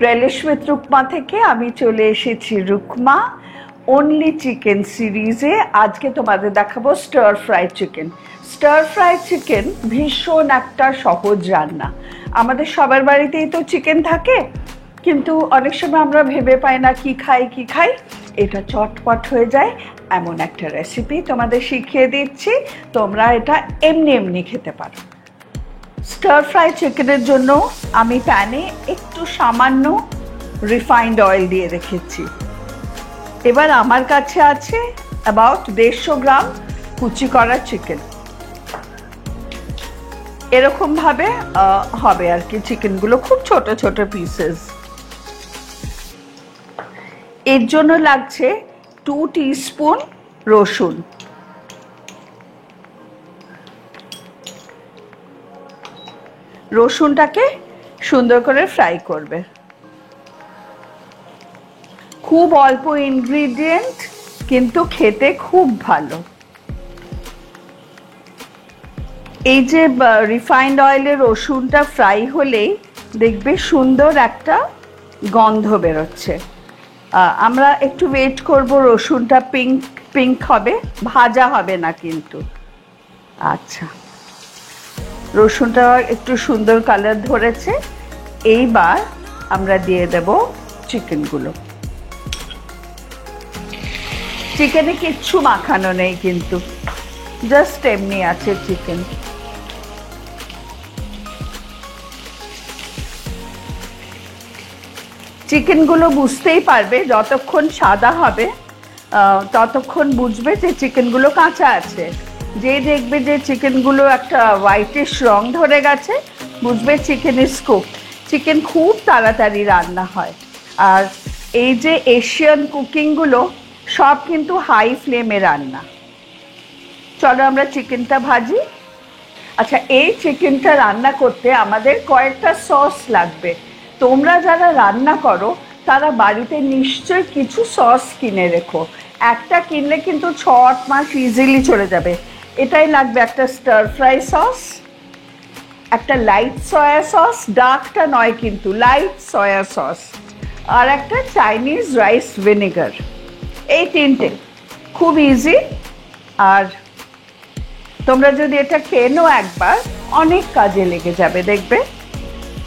Relish with Rukma থেকে আমি চলে এসেছি রুকমা অনলি চিকেন সিরিজে। আজকে তোমাদের দেখাবো star fry chicken. Star fry chicken ভীষণ একটা সহজ রান্না। আমাদের সবার বাড়িতেই তো চিকেন থাকে, কিন্তু অনেক সময় আমরা ভেবে পাই না কি খাই। এটা চটপট হয়ে যায় এমন একটা রেসিপি তোমাদের শিখিয়ে দিচ্ছি। তোমরা এটা এমনি খেতে পারো। স্টার ফ্রাই চিকেনের জন্য আমি প্যানে একটু সামান্য রিফাইন্ড অয়েল দিয়ে রেখেছি। এবার আমার কাছে আছে অ্যাবাউট 150 গ্রাম কুচি করা চিকেন। এরকমভাবে হবে আর কি, চিকেনগুলো খুব ছোট ছোট পিসেস। এর জন্য লাগছে 2 টিস্পুন রসুন, রসুনটাকে সুন্দর করে ফ্রাই করবে। খুব অল্প ইনগ্রিডিয়েন্ট কিন্তু খেতে খুব ভালো। এই যে রিফাইন্ড অয়েলে রসুনটা ফ্রাই হলেই দেখবে সুন্দর একটা গন্ধ বেরোচ্ছে। আমরা একটু ওয়েট করব, রসুনটা পিঙ্ক হবে, ভাজা হবে না কিন্তু। আচ্ছা, রসুনটা একটু সুন্দর কালার ধরেছে। এইবার আমরা দিয়ে দেব চিকেনগুলো। চিকেনে কিচ্ছু মাখানো নেই কিন্তু, জাস্ট এমনি আছে চিকেন। চিকেনগুলো বুঝতেই পারবে, যতক্ষণ সাদা হবে ততক্ষণ বুঝবে যে চিকেনগুলো কাঁচা আছে। যে দেখবে যে চিকেনগুলো একটা হোয়াইটিশ রং ধরে গেছে, বুঝবে চিকেন ইজ কুকড। চিকেন খুব তাড়াতাড়ি রান্না হয়। আর এই যে এশিয়ান কুকিংগুলো সব কিন্তু হাই ফ্লেমে রান্না। চলো আমরা চিকেনটা ভাজি। আচ্ছা, এই চিকেনটা রান্না করতে আমাদের কয়েকটা সস লাগবে। তোমরা যারা রান্না করো তারা বাড়িতে নিশ্চয়ই কিছু সস কিনে রেখো। একটা কিনলে কিন্তু 6-8 মাস ইজিলি চলে যাবে। এটাই লাগবে, একটা স্টার ফ্রাই সস, একটা লাইট সয়া সস, ডার্কটা নয় কিন্তু লাইট সয়া সস, আর একটা চাইনিজ রাইস ভিনেগার। এই তিনটে খুব ইজি। আর তোমরা যদি এটা খেয়ে নাও একবার, অনেক কাজে লেগে যাবে দেখবে।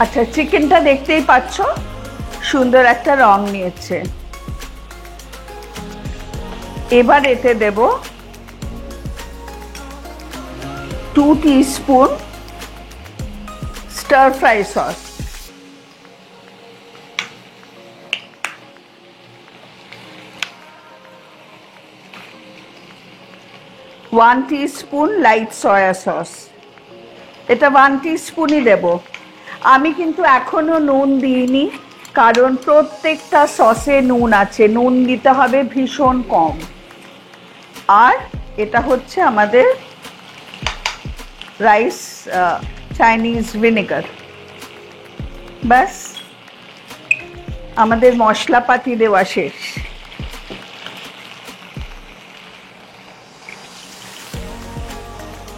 আচ্ছা, চিকেনটা দেখতেই পাচ্ছ সুন্দর একটা রং নিয়েছে। এবার এতে দেব 2 teaspoon star fry sauce, 1 teaspoon light soya sauce. এটা 1 টিস্পুনই দেব। আমি কিন্তু এখনো নুন দিইনি, কারণ প্রত্যেকটা সসে নুন আছে, নুন দিতে হবে ভীষণ কম। আর এটা হচ্ছে আমাদের রাইস চাইনিজ ভিনেগার। ব্যাস, আমাদের মশলাপাতি দেওয়া শেষ।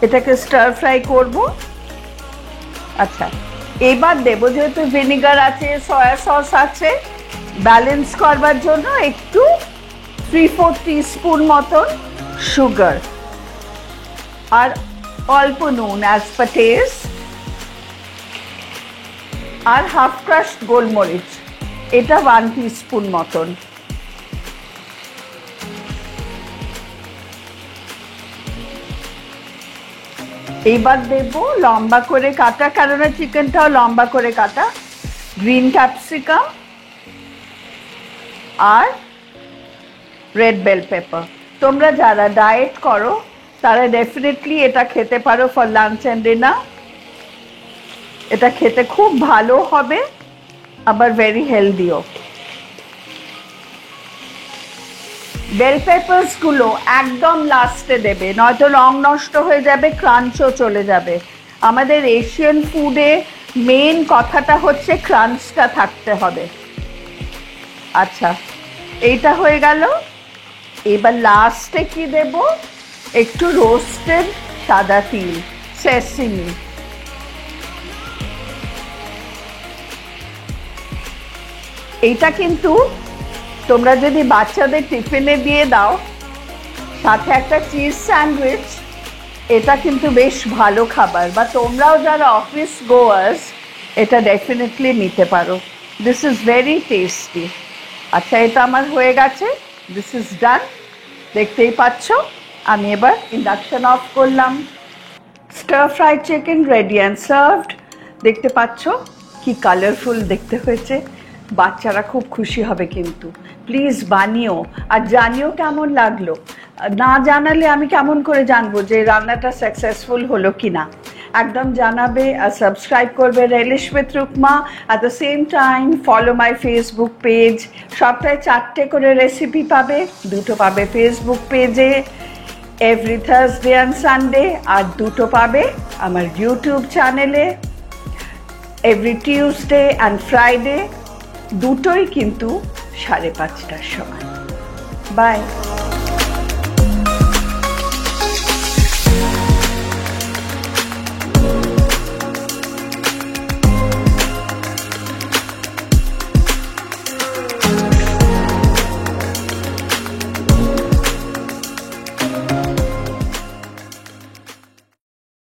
এটাকে স্টার ফ্রাই করব। আচ্ছা, এবার দেব, যেহেতু ভিনেগার আছে, সয়া সস আছে, ব্যালেন্স করবার জন্য একটু 3-4 টিস্পুন মতন সুগার, আর অল্প নুন অ্যাজ পার টেস্ট, আর হাফ ক্রাশড গোলমরিচ, এটা 1 টিস্পুন মতন। এইবার দেব লম্বা করে কাটা, কারণ চিকেনটাও লম্বা করে কাটা, গ্রিন ক্যাপসিকাম আর রেড বেল পেপার। তোমরা যারা ডায়েট করো তারা ডেফিনেটলি এটা খেতে পারো ফর লাঞ্চ অ্যান্ড ডিনার। এটা খেতে খুব ভালো হবে, আবার ভেরি হেলদিও। বেল পেপারস গুলো একদম লাস্টে দেবে, নয়তো রং নষ্ট হয়ে যাবে, ক্রাঞ্চও চলে যাবে। আমাদের এশিয়ান ফুডে মেন কথাটা হচ্ছে ক্রাঞ্চটা থাকতে হবে। আচ্ছা, এইটা হয়ে গেল। এবার লাস্টে কি দেব, একটু রোস্টেড সাদা তিল, সেসিমি। এইটা কিন্তু তোমরা যদি বাচ্চাদের টিফিনে দিয়ে দাও, সাথে একটা চিজ স্যান্ডউইচ, এটা কিন্তু বেশ ভালো খাবার। বা তোমরাও যারা অফিস গোয়ার্স, এটা ডেফিনেটলি নিতে পারো। This is very tasty. আচ্ছা, এটা আমার হয়ে গেছে, দিস ইজ ডান। দেখতেই পাচ্ছ, আমি এবার ইন্ডাকশন অফ করলাম। Star fried chicken ready and served. দেখতে পাচ্ছ কি কালারফুল দেখতে হয়েছে। বাচ্চারা খুব খুশি হবে কিন্তু। প্লিজ বানিও, আর জানিও কেমন লাগলো। না জানালে আমি কেমন করে জানবো যে রান্নাটা সাকসেসফুল হলো কি না। একদম জানাবে, আর সাবস্ক্রাইব করবে relish with Rukma. At the same time follow my Facebook page. সপ্তাহে 4টে করে রেসিপি পাবে, 2টো পাবে ফেসবুক পেজে এভরি থার্সডে অ্যান্ড সানডে, আর 2টো পাবে আমার ইউটিউব চ্যানেলে এভরি টিউসডে অ্যান্ড ফ্রাইডে। দুটোই কিন্তু 5:30টার সময়। বাই।